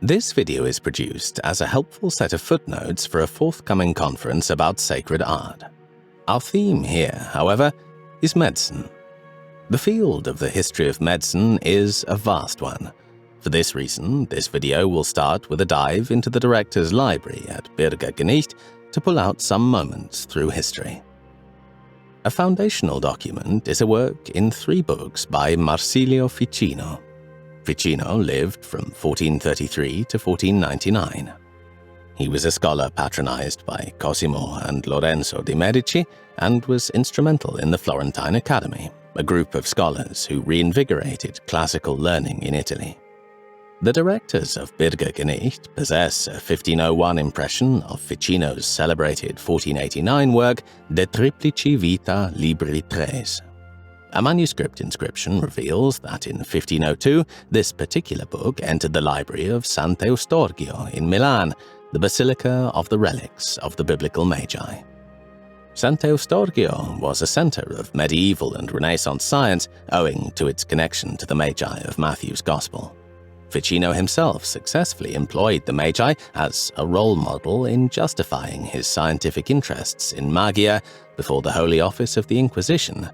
This video is produced as a helpful set of footnotes for a forthcoming conference about sacred art. Our theme here, however, is medicine. The field of the history of medicine is a vast one. For this reason, this video will start with a dive into the director's library at Byrga Geniht to pull out some moments through history. A foundational document is a work in 3 books by Marsilio Ficino. Ficino lived from 1433 to 1499. He was a scholar patronized by Cosimo and Lorenzo de' Medici and was instrumental in the Florentine Academy, a group of scholars who reinvigorated classical learning in Italy. The directors of Byrga Geniht possess a 1501 impression of Ficino's celebrated 1489 work De Triplici Vita Libri Tres. A manuscript inscription reveals that in 1502, this particular book entered the library of S.Eustorgio in Milan, the Basilica of the Relics of the Biblical Magi. S.Eustorgio was a center of medieval and Renaissance science owing to its connection to the Magi of Matthew's Gospel. Ficino himself successfully employed the Magi as a role model in justifying his scientific interests in Magia before the Holy Office of the Inquisition.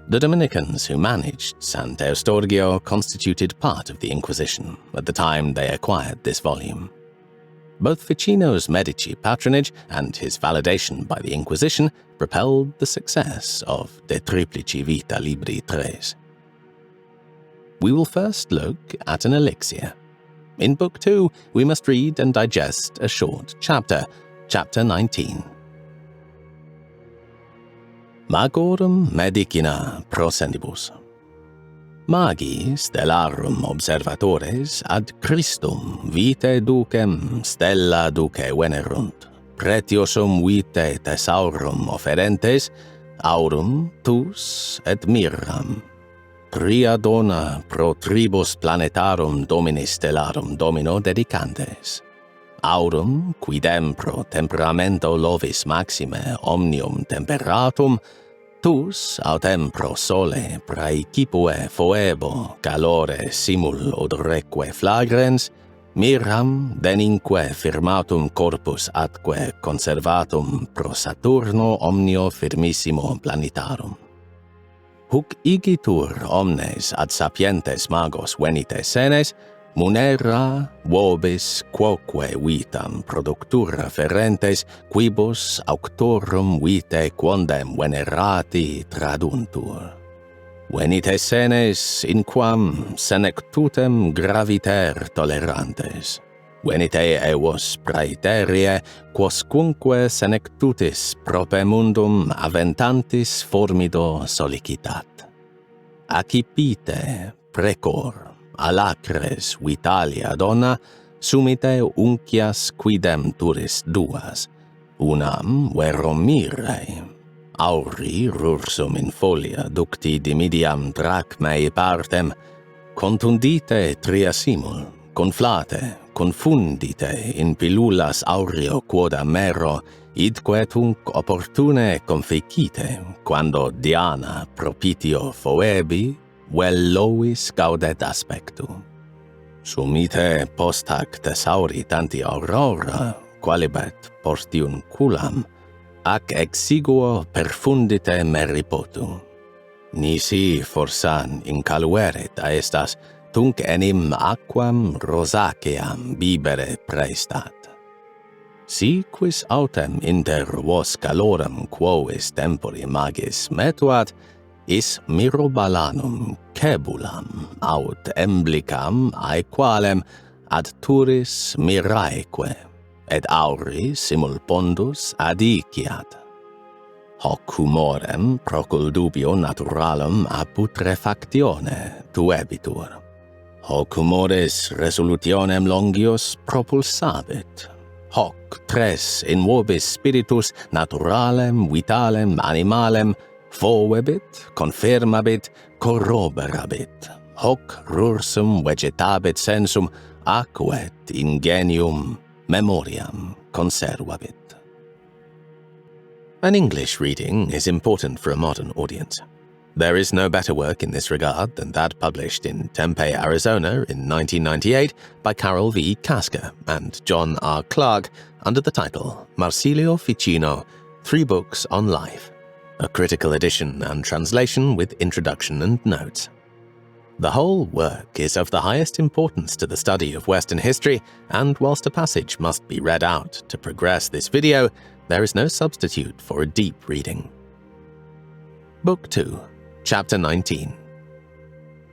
The Dominicans who managed S.Eustorgio constituted part of the Inquisition at the time they acquired this volume. Both Ficino's Medici patronage and his validation by the Inquisition propelled the success of De Triplici Vita Libri Tres. We will first look at an elixir. In Book 2, we must read and digest a short chapter, Chapter 19. Magorum medicina prosendibus. Magi stellarum observatores ad Christum vitae ducem stella duce venerunt, pretiosum vitae thesaurum offerentes, aurum tus et mirram. Tria dona pro tribus planetarum domini stellarum domino dedicantes. Aurum, quidem pro temperamento lovis maxime omnium temperatum, tus autem pro sole praecipue foebo calore simul odoreque flagrens, miram deninque firmatum corpus atque conservatum pro Saturno omnio firmissimo planetarum. Huc igitur omnes ad sapientes magos venite senes, munera vobis quoque vitam productura ferentes, quibus auctorum vitae quondem venerati traduntur. Venite senes inquam senectutem graviter tolerantes. Venite evos praeterie, quoscunque senectutis prope mundum aventantis formido solicitat. Accipite precor, alacres vitalia donna, sumite uncias quidem turis duas, unam verum mirei. Auri rursum in folia ducti dimidiam drachmae partem, contundite tria simul, conflate, confundite in pilulas aureo quoda mero, idque tunc opportune confecite, quando Diana propitio foebi, vel lovis gaudet aspectu. Sumite post hac thesauri tanti aurora, qualibet portium culam, ac exiguo perfundite meripotu. Nisi forsan incalueret aestas, tunc enim aquam rosaceam bibere praestat. Si quis autem inter vos calorem quovis tempori magis metuat, is mirobalanum cebulam aut emblicam aequalem ad turis miraeque, et auri simul pondus adiciat. Hoc humorem procul dubio naturalum a putrefactione tuebitur. Hoc humoris resolutionem longius propulsabit. Hoc tres in vobis spiritus naturalem, vitalem, animalem, fovebit, confirmabit, corroborabit. Hoc rursum vegetabit sensum, aquet ingenium memoriam conservabit. An English reading is important for a modern audience. There is no better work in this regard than that published in Tempe, Arizona in 1998 by Carol V. Kasker and John R. Clark under the title Marsilio Ficino, 3 Books on Life, a critical edition and translation with introduction and notes. The whole work is of the highest importance to the study of Western history, and whilst a passage must be read out to progress this video, there is no substitute for a deep reading. Book 2, Chapter 19.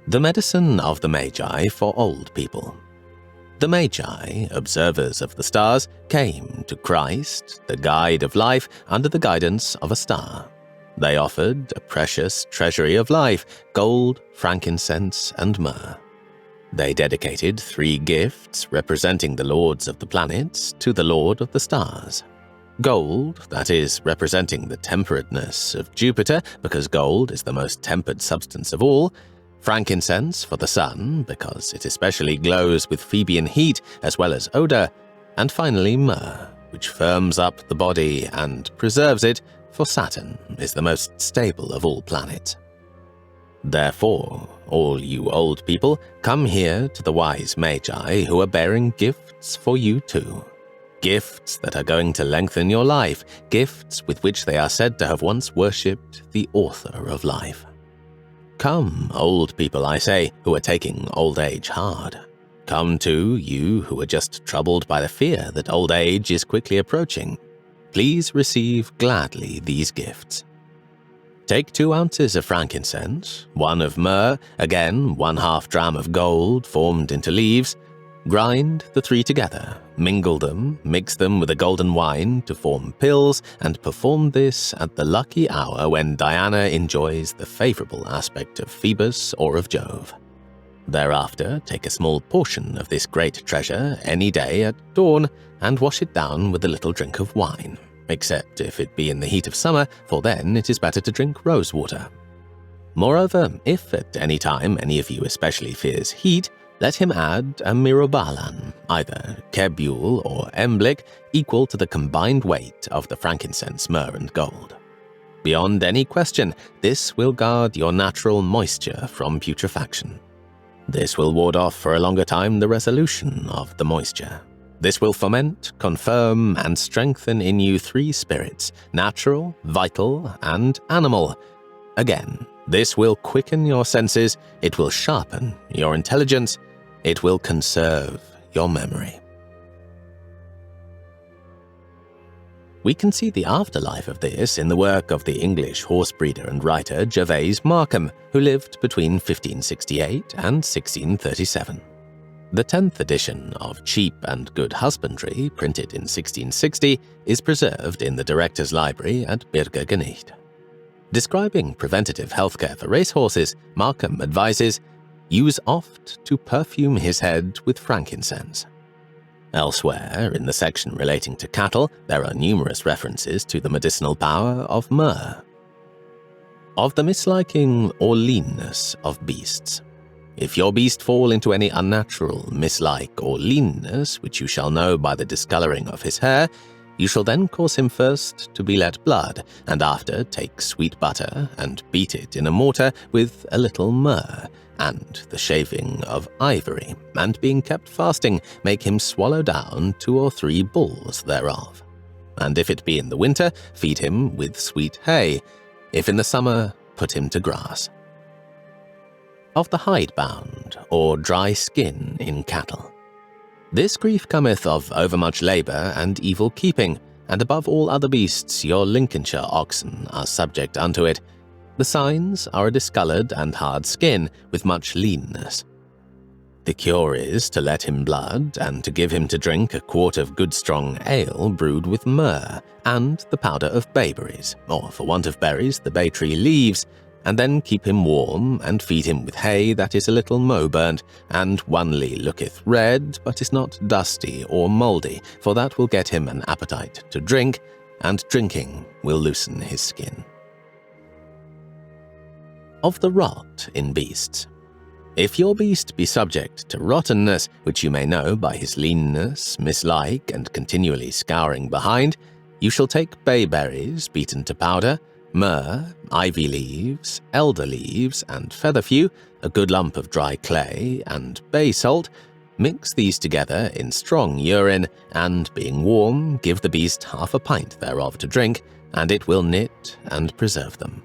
The Medicine of the Magi for Old People. The Magi, observers of the stars, came to Christ, the guide of life, under the guidance of a star. They offered a precious treasury of life, gold, frankincense, and myrrh. They dedicated 3 gifts representing the lords of the planets to the Lord of the Stars. Gold, that is, representing the temperateness of Jupiter, because gold is the most tempered substance of all, frankincense for the sun, because it especially glows with Phoebean heat as well as odor, and finally myrrh, which firms up the body and preserves it, for Saturn is the most stable of all planets. Therefore, all you old people, come here to the wise Magi who are bearing gifts for you too. Gifts that are going to lengthen your life, gifts with which they are said to have once worshipped the author of life. Come, old people, I say, who are taking old age hard. Come too, you who are just troubled by the fear that old age is quickly approaching. Please receive gladly these gifts. Take 2 ounces of frankincense, 1 of myrrh, again 1/2 dram of gold formed into leaves. Grind the 3 together, mingle them, mix them with a golden wine to form pills, and perform this at the lucky hour when Diana enjoys the favorable aspect of Phoebus or of Jove. Thereafter, take a small portion of this great treasure any day at dawn and wash it down with a little drink of wine, except if it be in the heat of summer, for then it is better to drink rose water. Moreover, if at any time any of you especially fears heat, let him add a myrobalan, either kebule or emblic, equal to the combined weight of the frankincense, myrrh, and gold. Beyond any question, this will guard your natural moisture from putrefaction. This will ward off for a longer time the resolution of the moisture. This will foment, confirm, and strengthen in you 3 spirits, natural, vital, and animal. Again, this will quicken your senses, it will sharpen your intelligence, it will conserve your memory. We can see the afterlife of this in the work of the English horse breeder and writer Gervase Markham, who lived between 1568 and 1637. The 10th edition of Cheap and Good Husbandry, printed in 1660, is preserved in the Director's Library at Byrga Geniht. Describing preventative healthcare for racehorses, Markham advises, use oft to perfume his head with frankincense. Elsewhere, in the section relating to cattle, there are numerous references to the medicinal power of myrrh. Of the misliking or leanness of beasts. If your beast fall into any unnatural mislike or leanness, which you shall know by the discolouring of his hair, you shall then cause him first to be let blood, and after take sweet butter, and beat it in a mortar with a little myrrh, and the shaving of ivory, and being kept fasting, make him swallow down 2 or 3 bulls thereof. And if it be in the winter, feed him with sweet hay, if in the summer, put him to grass. Of the hide-bound, or dry skin in cattle. This grief cometh of overmuch labour and evil keeping, and above all other beasts your Lincolnshire oxen are subject unto it. The signs are a discoloured and hard skin, with much leanness. The cure is to let him blood, and to give him to drink a quart of good strong ale brewed with myrrh, and the powder of bayberries, or for want of berries the bay tree leaves, and then keep him warm, and feed him with hay that is a little mow-burnt, and onely looketh red, but is not dusty or mouldy, for that will get him an appetite to drink, and drinking will loosen his skin. Of the rot in beasts. If your beast be subject to rottenness, which you may know by his leanness, mislike, and continually scouring behind, you shall take bayberries beaten to powder, Myrrh, ivy leaves, elder leaves, and featherfew, a good lump of dry clay, and bay salt. Mix these together in strong urine, and being warm, give the beast half a pint thereof to drink, and it will knit and preserve them.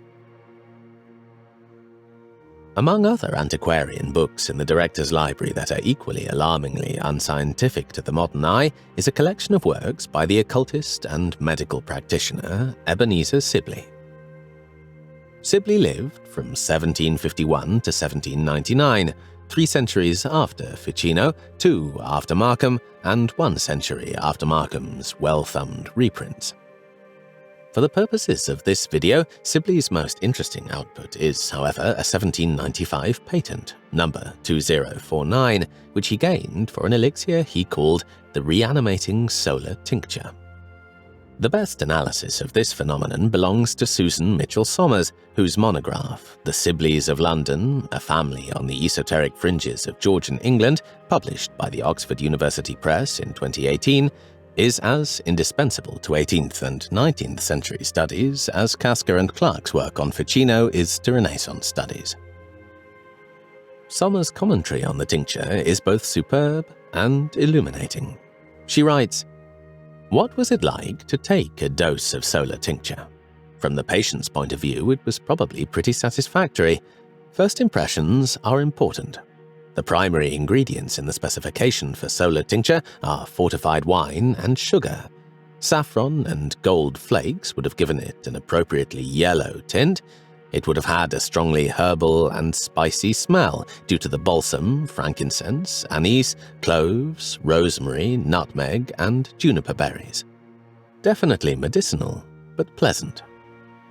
Among other antiquarian books in the Director's Library that are equally alarmingly unscientific to the modern eye is a collection of works by the occultist and medical practitioner Ebenezer Sibly. Sibly lived from 1751 to 1799, 3 centuries after Ficino, 2 after Markham, and 1 century after Markham's well-thumbed reprints. For the purposes of this video, Sibly's most interesting output is, however, a 1795 patent, number 2049, which he gained for an elixir he called the Reanimating Solar Tincture. The best analysis of this phenomenon belongs to Susan Mitchell Somers, whose monograph, The Siblys of London, A Family on the Esoteric Fringes of Georgian England, published by the Oxford University Press in 2018, is as indispensable to 18th and 19th century studies as Kasker and Clark's work on Ficino is to Renaissance studies. Somers' commentary on the tincture is both superb and illuminating. She writes, "What was it like to take a dose of solar tincture? From the patient's point of view, it was probably pretty satisfactory. First impressions are important. The primary ingredients in the specification for solar tincture are fortified wine and sugar. Saffron and gold flakes would have given it an appropriately yellow tint. It would have had a strongly herbal and spicy smell due to the balsam, frankincense, anise, cloves, rosemary, nutmeg, and juniper berries. Definitely medicinal, but pleasant.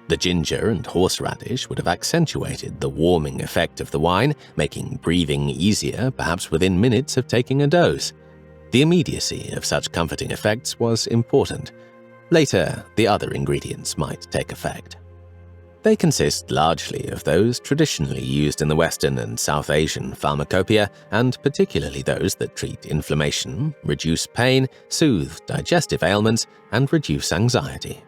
The ginger and horseradish would have accentuated the warming effect of the wine, making breathing easier perhaps within minutes of taking a dose. The immediacy of such comforting effects was important. Later, the other ingredients might take effect. They consist largely of those traditionally used in the Western and South Asian pharmacopoeia, and particularly those that treat inflammation, reduce pain, soothe digestive ailments, and reduce anxiety.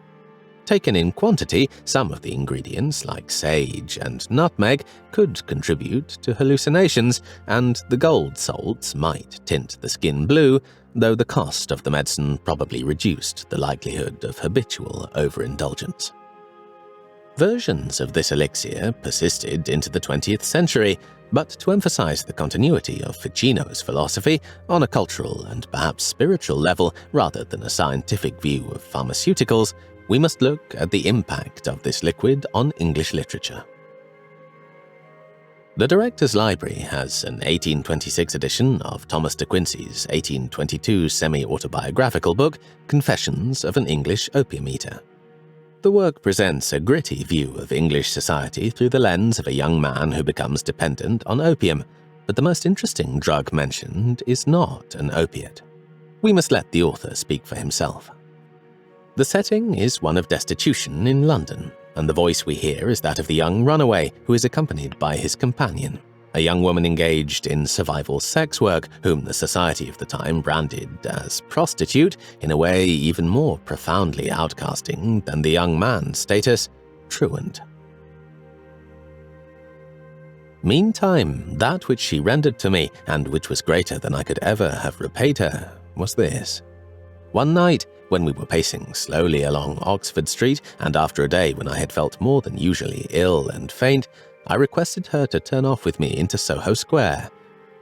Taken in quantity, some of the ingredients, like sage and nutmeg, could contribute to hallucinations, and the gold salts might tint the skin blue, though the cost of the medicine probably reduced the likelihood of habitual overindulgence. Versions of this elixir persisted into the 20th century, but to emphasize the continuity of Ficino's philosophy on a cultural and perhaps spiritual level rather than a scientific view of pharmaceuticals, we must look at the impact of this liquid on English literature. The Director's Library has an 1826 edition of Thomas de Quincey's 1822 semi-autobiographical book, Confessions of an English Opium Eater. The work presents a gritty view of English society through the lens of a young man who becomes dependent on opium, but the most interesting drug mentioned is not an opiate. We must let the author speak for himself. The setting is one of destitution in London, and the voice we hear is that of the young runaway who is accompanied by his companion, a young woman engaged in survival sex work whom the society of the time branded as prostitute in a way even more profoundly outcasting than the young man's status, truant. Meantime, that which she rendered to me, and which was greater than I could ever have repaid her, was this. One night, when we were pacing slowly along Oxford Street, and after a day when I had felt more than usually ill and faint, I requested her to turn off with me into Soho Square.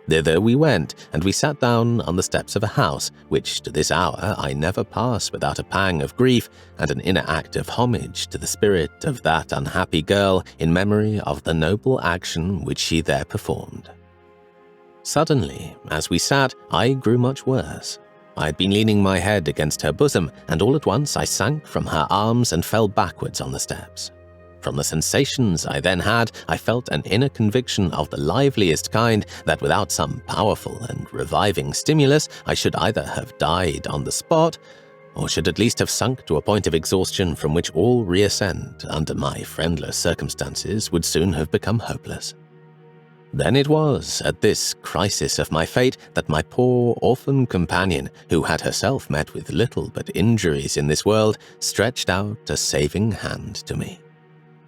Thither we went, and we sat down on the steps of a house, which to this hour I never pass without a pang of grief and an inner act of homage to the spirit of that unhappy girl in memory of the noble action which she there performed. Suddenly, as we sat, I grew much worse. I had been leaning my head against her bosom, and all at once I sank from her arms and fell backwards on the steps. From the sensations I then had, I felt an inner conviction of the liveliest kind that without some powerful and reviving stimulus, I should either have died on the spot, or should at least have sunk to a point of exhaustion from which all reascent under my friendless circumstances would soon have become hopeless. Then it was, at this crisis of my fate, that my poor orphan companion, who had herself met with little but injuries in this world, stretched out a saving hand to me.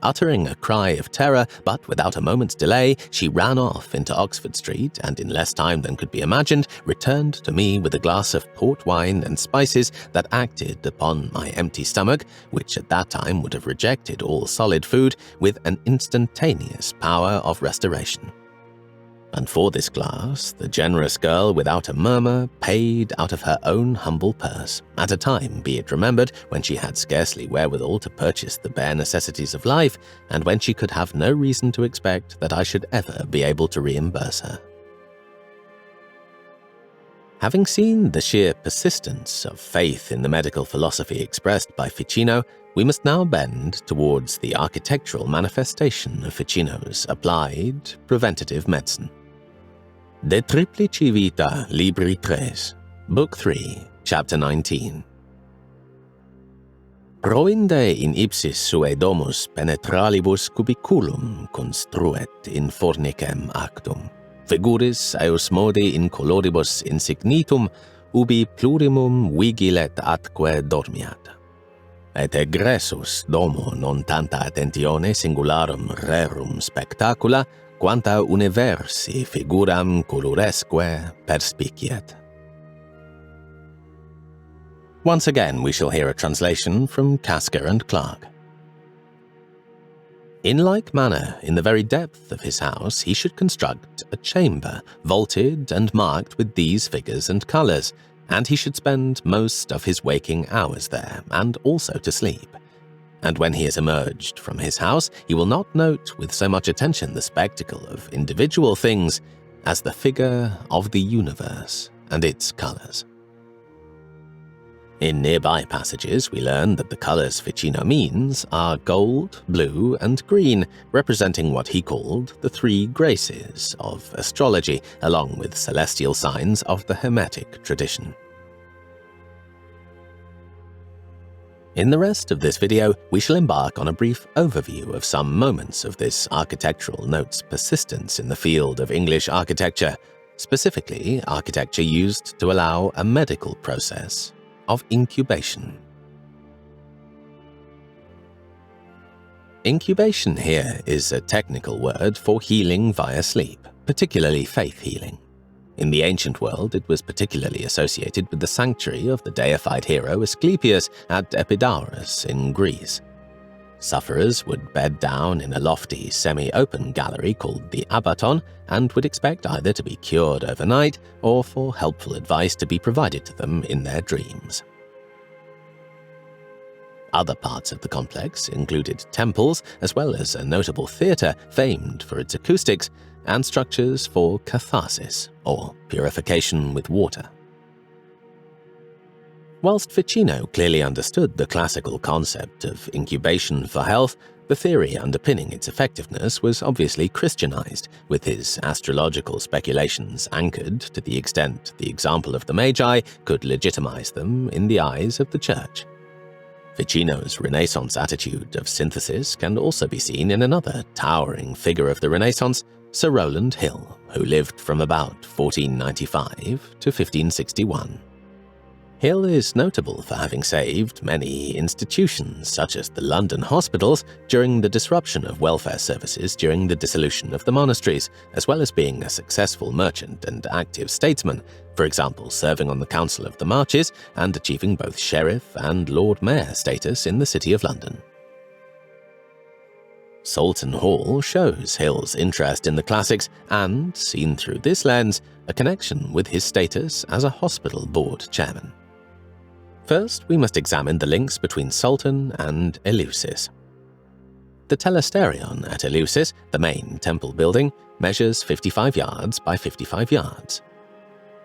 Uttering a cry of terror, but without a moment's delay, she ran off into Oxford Street and in less time than could be imagined, returned to me with a glass of port wine and spices that acted upon my empty stomach, which at that time would have rejected all solid food, with an instantaneous power of restoration. And for this glass, the generous girl, without a murmur, paid out of her own humble purse, at a time, be it remembered, when she had scarcely wherewithal to purchase the bare necessities of life, and when she could have no reason to expect that I should ever be able to reimburse her. Having seen the sheer persistence of faith in the medical philosophy expressed by Ficino, we must now bend towards the architectural manifestation of Ficino's applied, preventative medicine. De Triplici Vita, Libri 3, Book 3, Chapter 19. Proinde in ipsis suae domus penetralibus cubiculum construet in fornicem actum, figuris eus modi in coloribus insignitum, ubi plurimum vigilet atque dormiat. Et egressus domo non tanta attentione singularum rerum spectacula, quanta universi figuram coloresque perspiciet. Once again we shall hear a translation from Casker and Clark. In like manner, in the very depth of his house, he should construct a chamber, vaulted and marked with these figures and colours, and he should spend most of his waking hours there, and also to sleep. And when he has emerged from his house, he will not note with so much attention the spectacle of individual things as the figure of the universe and its colours. In nearby passages, we learn that the colours Ficino means are gold, blue, and green, representing what he called the three graces of astrology, along with celestial signs of the Hermetic tradition. In the rest of this video, we shall embark on a brief overview of some moments of this architectural note's persistence in the field of English architecture, specifically architecture used to allow a medical process of incubation. Incubation here is a technical word for healing via sleep, particularly faith healing. In the ancient world, it was particularly associated with the sanctuary of the deified hero Asclepius at Epidaurus in Greece. Sufferers would bed down in a lofty, semi-open gallery called the Abaton and would expect either to be cured overnight or for helpful advice to be provided to them in their dreams. Other parts of the complex included temples, as well as a notable theatre famed for its acoustics, and structures for catharsis, or purification with water. Whilst Ficino clearly understood the classical concept of incubation for health, the theory underpinning its effectiveness was obviously Christianized, with his astrological speculations anchored to the extent the example of the Magi could legitimize them in the eyes of the Church. Ficino's Renaissance attitude of synthesis can also be seen in another towering figure of the Renaissance, Sir Rowland Hill, who lived from about 1495 to 1561. Hill is notable for having saved many institutions, such as the London hospitals, during the disruption of welfare services during the dissolution of the monasteries, as well as being a successful merchant and active statesman, for example serving on the Council of the Marches and achieving both Sheriff and Lord Mayor status in the City of London. Soulton Hall shows Hill's interest in the classics and, seen through this lens, a connection with his status as a hospital board chairman. First, we must examine the links between Sulton and Eleusis. The telesterion at Eleusis, the main temple building, measures 55 yards by 55 yards.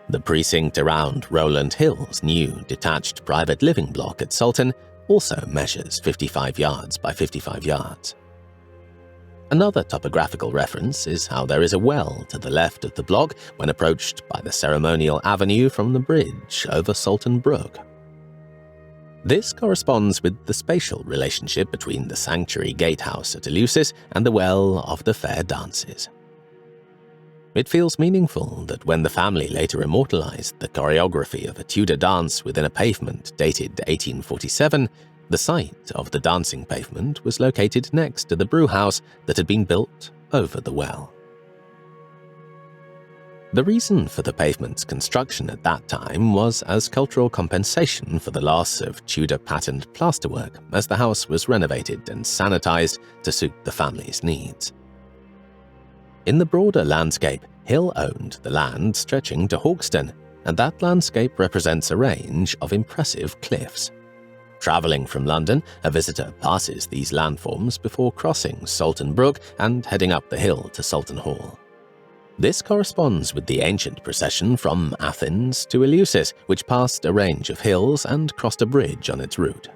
The precinct around Rowland Hill's new detached private living block at Sulton also measures 55 yards by 55 yards. Another topographical reference is how there is a well to the left of the block when approached by the ceremonial avenue from the bridge over Salton Brook. This corresponds with the spatial relationship between the sanctuary gatehouse at Eleusis and the well of the fair dances. It feels meaningful that when the family later immortalized the choreography of a Tudor dance within a pavement dated 1847, The site of the dancing pavement was located next to the brewhouse that had been built over the well. The reason for the pavement's construction at that time was as cultural compensation for the loss of Tudor-patterned plasterwork as the house was renovated and sanitized to suit the family's needs. In the broader landscape, Hill owned the land stretching to Hawkston, and that landscape represents a range of impressive cliffs. Travelling from London, a visitor passes these landforms before crossing Salton Brook and heading up the hill to Sulton Hall. This corresponds with the ancient procession from Athens to Eleusis, which passed a range of hills and crossed a bridge on its route.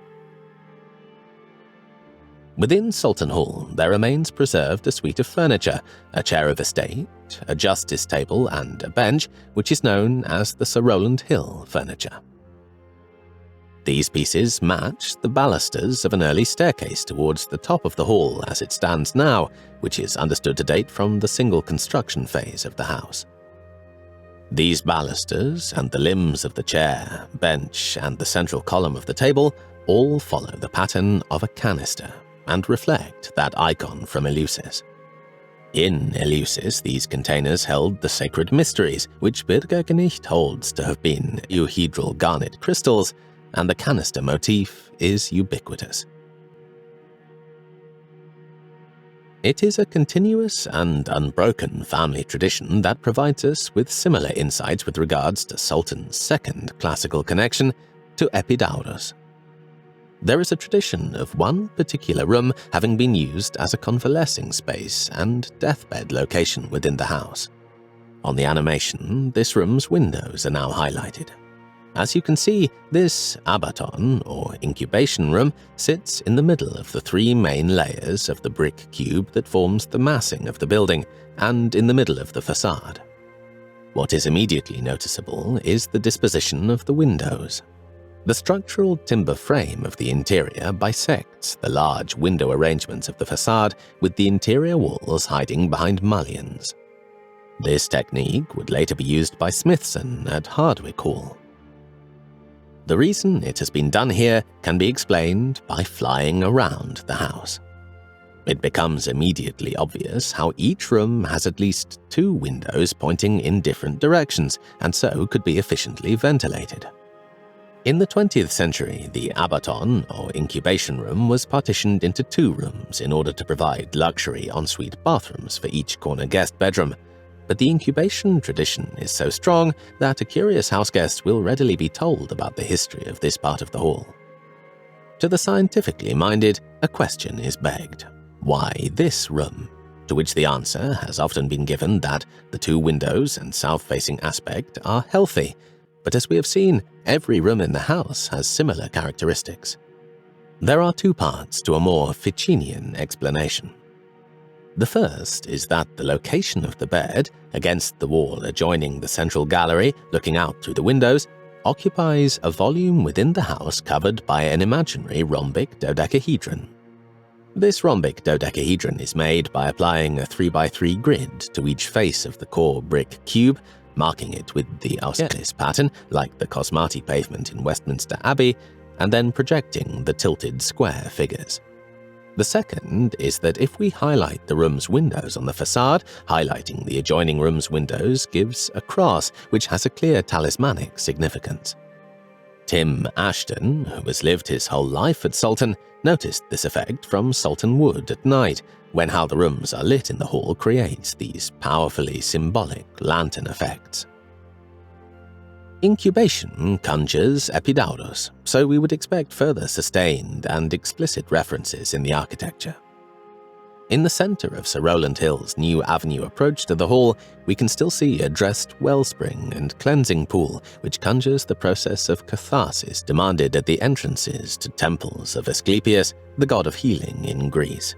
Within Sulton Hall, there remains preserved a suite of furniture, a chair of estate, a justice table, and a bench, which is known as the Sir Rowland Hill furniture. These pieces match the balusters of an early staircase towards the top of the hall as it stands now, which is understood to date from the single construction phase of the house. These balusters and the limbs of the chair, bench, and the central column of the table all follow the pattern of a canister and reflect that icon from Eleusis. In Eleusis, these containers held the sacred mysteries, which Byrga Geniht holds to have been euhedral garnet crystals, and the canister motif is ubiquitous. It is a continuous and unbroken family tradition that provides us with similar insights with regards to Sultan's second classical connection to Epidaurus. There is a tradition of one particular room having been used as a convalescing space and deathbed location within the house. On the animation, this room's windows are now highlighted. As you can see, this abaton, or incubation room, sits in the middle of the three main layers of the brick cube that forms the massing of the building, and in the middle of the facade. What is immediately noticeable is the disposition of the windows. The structural timber frame of the interior bisects the large window arrangements of the facade, with the interior walls hiding behind mullions. This technique would later be used by Smithson at Hardwick Hall. The reason it has been done here can be explained by flying around the house. It becomes immediately obvious how each room has at least two windows pointing in different directions, and so could be efficiently ventilated. In the 20th century, the abaton, or incubation room, was partitioned into two rooms in order to provide luxury ensuite bathrooms for each corner guest bedroom. But the incubation tradition is so strong that a curious houseguest will readily be told about the history of this part of the hall. To the scientifically minded, a question is begged. Why this room? To which the answer has often been given that the two windows and south-facing aspect are healthy, but as we have seen, every room in the house has similar characteristics. There are two parts to a more Ficinian explanation. The first is that the location of the bed, against the wall adjoining the central gallery looking out through the windows, occupies a volume within the house covered by an imaginary rhombic dodecahedron. This rhombic dodecahedron is made by applying a 3x3 grid to each face of the core brick cube, marking it with the Austerlitz pattern like the Cosmati pavement in Westminster Abbey, and then projecting the tilted square figures. The second is that if we highlight the room's windows on the facade, highlighting the adjoining room's windows gives a cross which has a clear talismanic significance. Tim Ashton, who has lived his whole life at Sulton, noticed this effect from Sulton Wood at night, when how the rooms are lit in the hall creates these powerfully symbolic lantern effects. Incubation conjures Epidaurus, so we would expect further sustained and explicit references in the architecture. In the center of Sir Rowland Hill's new avenue approach to the hall, we can still see a dressed wellspring and cleansing pool, which conjures the process of catharsis demanded at the entrances to temples of Asclepius, the god of healing in Greece.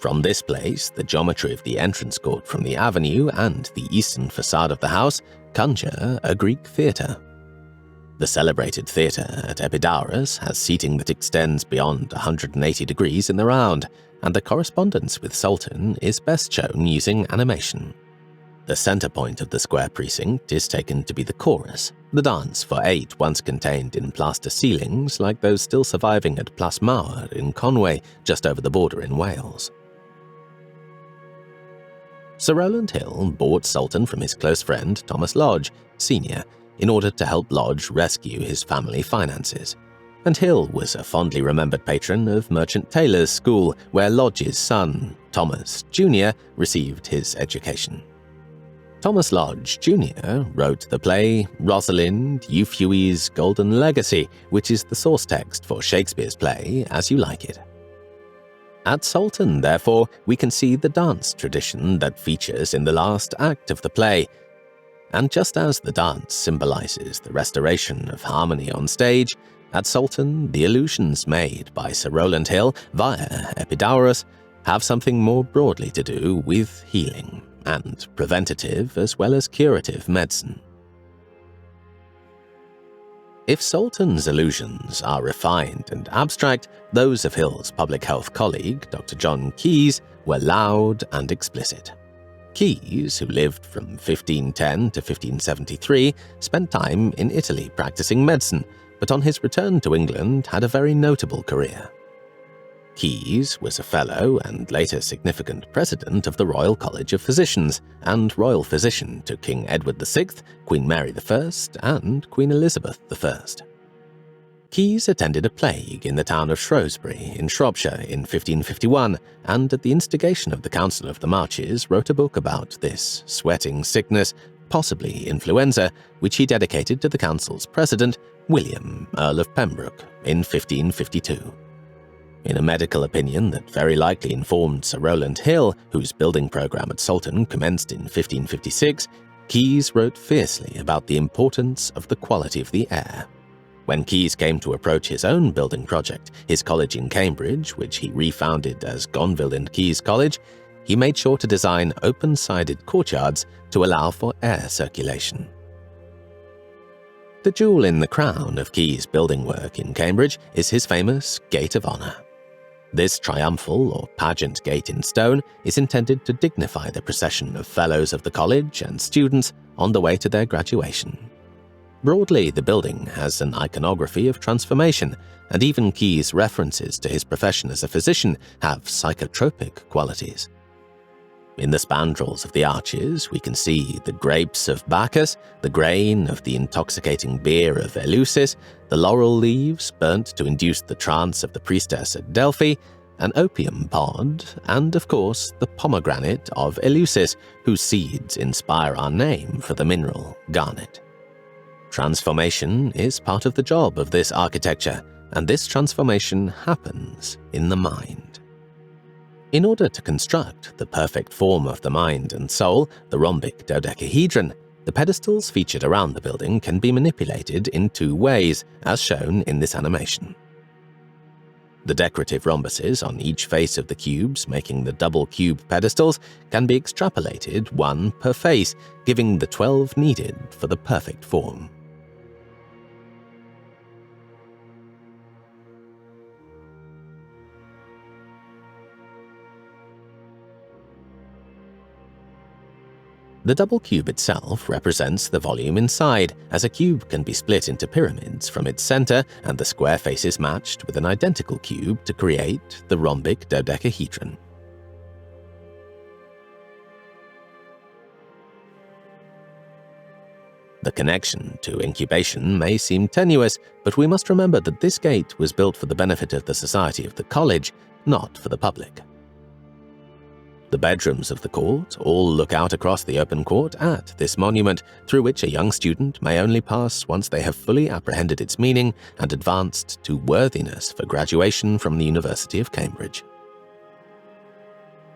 From this place, the geometry of the entrance court from the avenue and the eastern facade of the house conjure a Greek theatre. The celebrated theatre at Epidaurus has seating that extends beyond 180 degrees in the round, and the correspondence with Sultan is best shown using animation. The center point of the square precinct is taken to be the chorus, the dance for 8 once contained in plaster ceilings like those still surviving at Plas Mawr in Conway, just over the border in Wales. Sir Rowland Hill bought Sultan from his close friend Thomas Lodge, Sr., in order to help Lodge rescue his family finances, and Hill was a fondly remembered patron of Merchant Taylor's School, where Lodge's son, Thomas Jr., received his education. Thomas Lodge Jr. wrote the play Rosalind Euphues' Golden Legacy, which is the source text for Shakespeare's play As You Like It. At Soulton, therefore, we can see the dance tradition that features in the last act of the play. And just as the dance symbolizes the restoration of harmony on stage, at Soulton, the allusions made by Sir Rowland Hill via Epidaurus have something more broadly to do with healing and preventative as well as curative medicine. If Soulton's allusions are refined and abstract, those of Hill's public health colleague, Dr. John Keyes, were loud and explicit. Keyes, who lived from 1510 to 1573, spent time in Italy practicing medicine, but on his return to England had a very notable career. Keyes was a fellow and later significant president of the Royal College of Physicians and royal physician to King Edward VI, Queen Mary I, and Queen Elizabeth I. Keyes attended a plague in the town of Shrewsbury in Shropshire in 1551, and at the instigation of the Council of the Marches wrote a book about this sweating sickness, possibly influenza, which he dedicated to the council's president, William, Earl of Pembroke, in 1552. In a medical opinion that very likely informed Sir Rowland Hill, whose building programme at Soulton commenced in 1556, Keyes wrote fiercely about the importance of the quality of the air. When Keyes came to approach his own building project, his college in Cambridge, which he refounded as Gonville and Caius College, he made sure to design open-sided courtyards to allow for air circulation. The jewel in the crown of Keyes' building work in Cambridge is his famous Gate of Honour. This triumphal or pageant gate in stone is intended to dignify the procession of fellows of the college and students on the way to their graduation. Broadly, the building has an iconography of transformation, and even Keyes' references to his profession as a physician have psychotropic qualities. In the spandrels of the arches, we can see the grapes of Bacchus, the grain of the intoxicating beer of Eleusis, the laurel leaves burnt to induce the trance of the priestess at Delphi, an opium pod, and, of course, the pomegranate of Eleusis, whose seeds inspire our name for the mineral garnet. Transformation is part of the job of this architecture, and this transformation happens in the mind. In order to construct the perfect form of the mind and soul, the rhombic dodecahedron, the pedestals featured around the building can be manipulated in 2 ways, as shown in this animation. The decorative rhombuses on each face of the cubes making the double cube pedestals can be extrapolated 1 per face, giving the 12 needed for the perfect form. The double cube itself represents the volume inside, as a cube can be split into pyramids from its center and the square faces matched with an identical cube to create the rhombic dodecahedron. The connection to incubation may seem tenuous, but we must remember that this gate was built for the benefit of the society of the college, not for the public. The bedrooms of the court all look out across the open court at this monument, through which a young student may only pass once they have fully apprehended its meaning and advanced to worthiness for graduation from the University of Cambridge.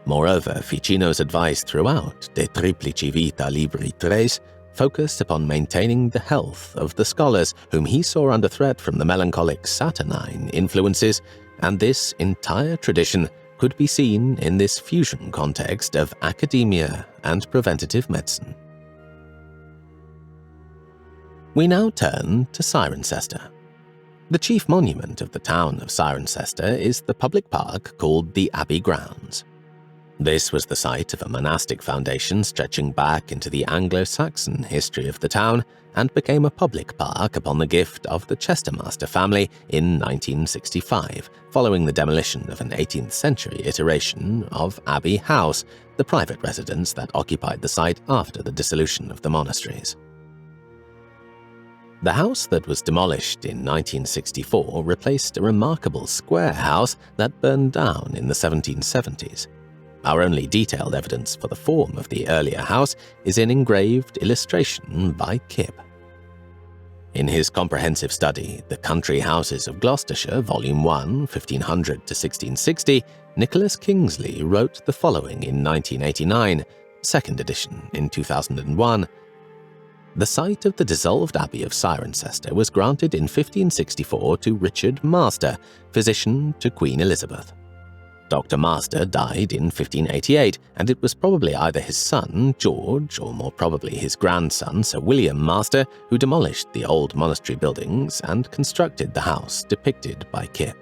Moreover, Ficino's advice throughout De Triplici Vita Libri Tres focused upon maintaining the health of the scholars whom he saw under threat from the melancholic Saturnine influences, and this entire tradition could be seen in this fusion context of academia and preventative medicine. We now turn to Cirencester. The chief monument of the town of Cirencester is the public park called the Abbey Grounds. This was the site of a monastic foundation stretching back into the Anglo-Saxon history of the town and became a public park upon the gift of the Chestermaster family in 1965, following the demolition of an 18th century iteration of Abbey House, the private residence that occupied the site after the dissolution of the monasteries. The house that was demolished in 1964 replaced a remarkable square house that burned down in the 1770s. Our only detailed evidence for the form of the earlier house is in engraved illustration by Kip. In his comprehensive study, The Country Houses of Gloucestershire, Volume 1, 1500 to 1660, Nicholas Kingsley wrote the following in 1989, second edition in 2001. The site of the dissolved Abbey of Cirencester was granted in 1564 to Richard Master, physician to Queen Elizabeth. Dr. Master died in 1588, and it was probably either his son, George, or more probably his grandson, Sir William Master, who demolished the old monastery buildings and constructed the house depicted by Kip.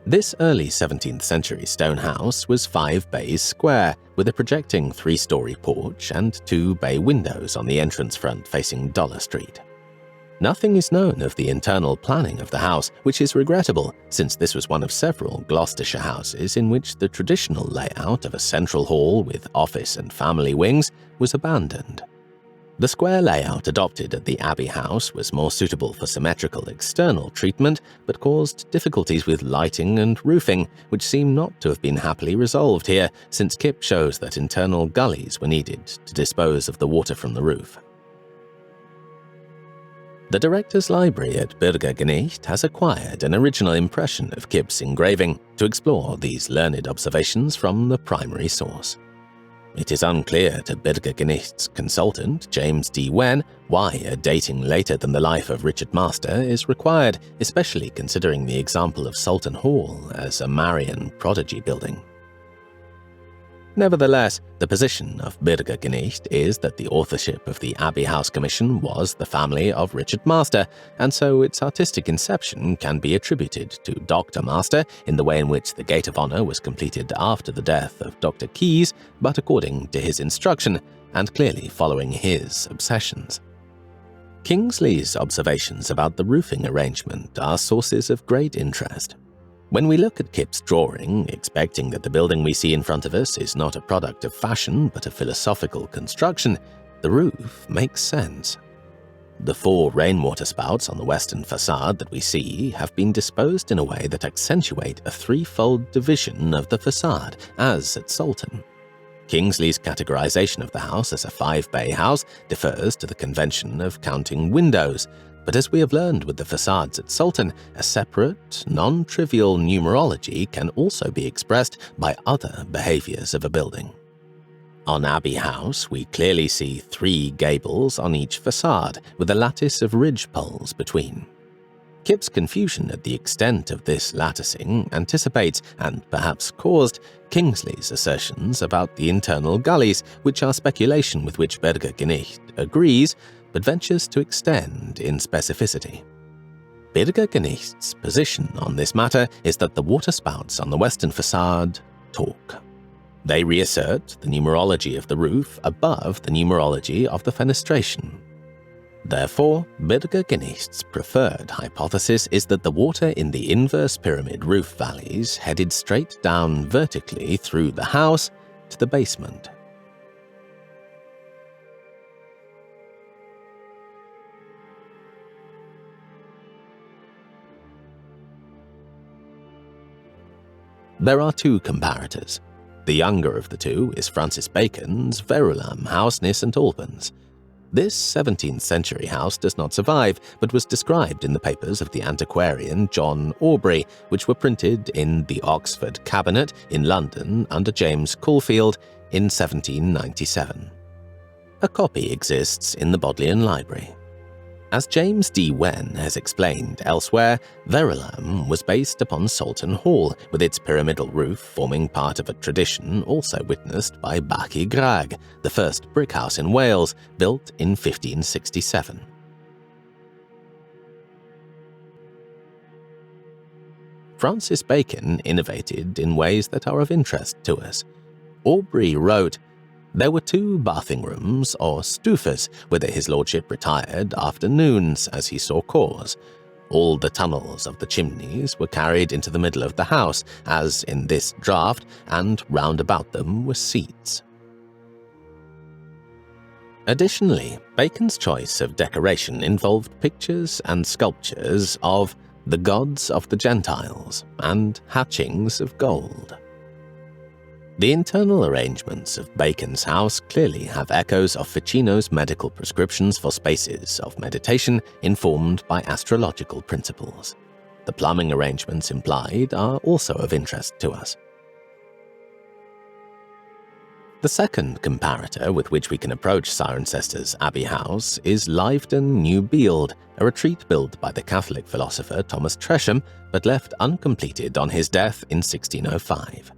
This early 17th century stone house was 5 bays square, with a projecting 3-story porch and 2 bay windows on the entrance front facing Dollar Street. Nothing is known of the internal planning of the house, which is regrettable, since this was one of several Gloucestershire houses in which the traditional layout of a central hall with office and family wings was abandoned. The square layout adopted at the Abbey House was more suitable for symmetrical external treatment, but caused difficulties with lighting and roofing, which seem not to have been happily resolved here, since Kip shows that internal gullies were needed to dispose of the water from the roof. The Director's Library at Byrga Geniht has acquired an original impression of Kip's engraving to explore these learned observations from the primary source. It is unclear to Byrga Geniht's consultant, James D. Wenn, why a dating later than the life of Richard Master is required, especially considering the example of Sulton Hall as a Marian prodigy building. Nevertheless, the position of Byrga Geniht is that the authorship of the Abbey House Commission was the family of Richard Master, and so its artistic inception can be attributed to Dr. Master in the way in which the Gate of Honour was completed after the death of Dr. Keyes, but according to his instruction, and clearly following his obsessions. Kingsley's observations about the roofing arrangement are sources of great interest. When we look at Kip's drawing, expecting that the building we see in front of us is not a product of fashion but a philosophical construction, the roof makes sense. The 4 rainwater spouts on the western facade that we see have been disposed in a way that accentuate a 3-fold division of the facade, as at Sulton. Kingsley's categorization of the house as a 5-bay house defers to the convention of counting windows, but as we have learned with the facades at Sulton, a separate, non-trivial numerology can also be expressed by other behaviors of a building. On Abbey House, we clearly see 3 gables on each facade, with a lattice of ridge poles between. Kip's confusion at the extent of this latticing anticipates, and perhaps caused, Kingsley's assertions about the internal gullies, which are speculation with which Byrga Geniht agrees, but ventures to extend in specificity. Byrga Geniht's position on this matter is that the waterspouts on the western facade talk. They reassert the numerology of the roof above the numerology of the fenestration. Therefore, Byrga Geniht's preferred hypothesis is that the water in the inverse pyramid roof valleys headed straight down vertically through the house to the basement. There are 2 comparators. The younger of the 2 is Francis Bacon's Verulam House near St Albans. This 17th century house does not survive, but was described in the papers of the antiquarian John Aubrey, which were printed in the Oxford Cabinet in London under James Caulfield in 1797. A copy exists in the Bodleian Library. As James D. Wenn has explained elsewhere, Verulam was based upon Soulton Hall, with its pyramidal roof forming part of a tradition also witnessed by Bach y Graig, the first brick house in Wales, built in 1567. Francis Bacon innovated in ways that are of interest to us. Aubrey wrote, "There were 2 bathing rooms, or stufas, whither his lordship retired afternoons as he saw cause. All the tunnels of the chimneys were carried into the middle of the house, as in this draught, and round about them were seats." Additionally, Bacon's choice of decoration involved pictures and sculptures of the gods of the Gentiles and hatchings of gold. The internal arrangements of Bacon's house clearly have echoes of Ficino's medical prescriptions for spaces of meditation informed by astrological principles. The plumbing arrangements implied are also of interest to us. The second comparator with which we can approach Cirencester's Abbey House is Lyveden New Bield, a retreat built by the Catholic philosopher Thomas Tresham, but left uncompleted on his death in 1605.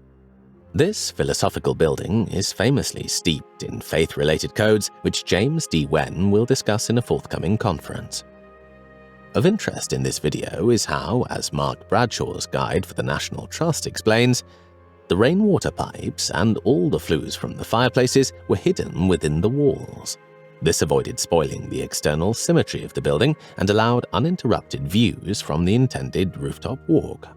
This philosophical building is famously steeped in faith-related codes, which James D. Wenn will discuss in a forthcoming conference. Of interest in this video is how, as Mark Bradshaw's Guide for the National Trust explains, the rainwater pipes and all the flues from the fireplaces were hidden within the walls. This avoided spoiling the external symmetry of the building and allowed uninterrupted views from the intended rooftop walk.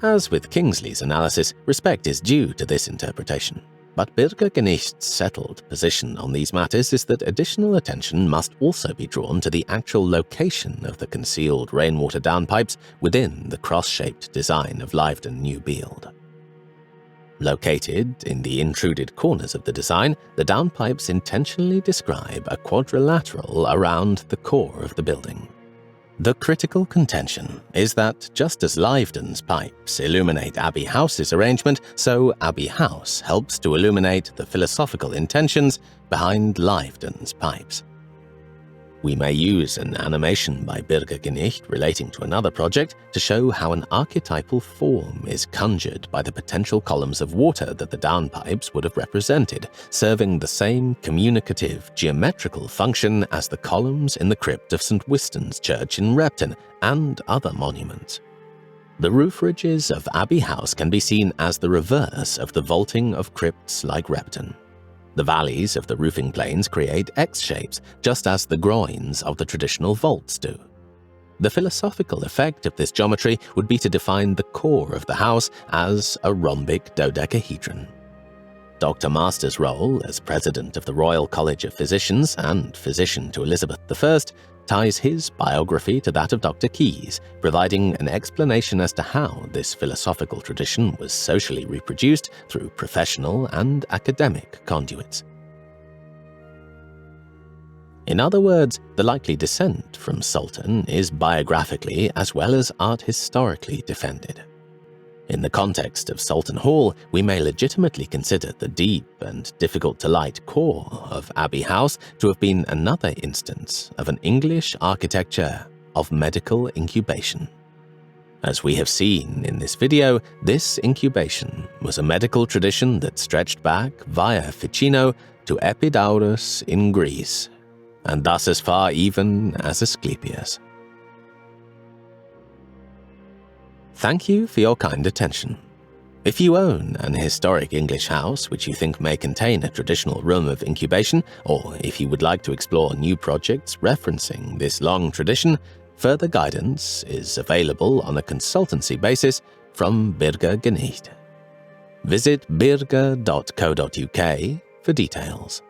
As with Kingsley's analysis, respect is due to this interpretation, but Byrga Geniht's settled position on these matters is that additional attention must also be drawn to the actual location of the concealed rainwater downpipes within the cross-shaped design of Lyveden New Bield. Located in the intruded corners of the design, the downpipes intentionally describe a quadrilateral around the core of the building. The critical contention is that just as Lyveden's pipes illuminate Abbey House's arrangement, so Abbey House helps to illuminate the philosophical intentions behind Lyveden's pipes. We may use an animation by Byrga Geniht relating to another project to show how an archetypal form is conjured by the potential columns of water that the downpipes would have represented, serving the same communicative geometrical function as the columns in the crypt of St. Wiston's Church in Repton and other monuments. The roof ridges of Abbey House can be seen as the reverse of the vaulting of crypts like Repton. The valleys of the roofing planes create X-shapes, just as the groins of the traditional vaults do. The philosophical effect of this geometry would be to define the core of the house as a rhombic dodecahedron. Dr. Master's role as president of the Royal College of Physicians and physician to Elizabeth I ties his biography to that of Dr. Keyes, providing an explanation as to how this philosophical tradition was socially reproduced through professional and academic conduits. In other words, the likely descent from Sultan is biographically as well as art historically defended. In the context of Sulton Hall, we may legitimately consider the deep and difficult-to-light core of Abbey House to have been another instance of an English architecture of medical incubation. As we have seen in this video, this incubation was a medical tradition that stretched back via Ficino to Epidaurus in Greece, and thus as far even as Asclepius. Thank you for your kind attention. If you own an historic English house which you think may contain a traditional room of incubation, or if you would like to explore new projects referencing this long tradition, further guidance is available on a consultancy basis from Byrga Geniht. Visit byrga.co.uk for details.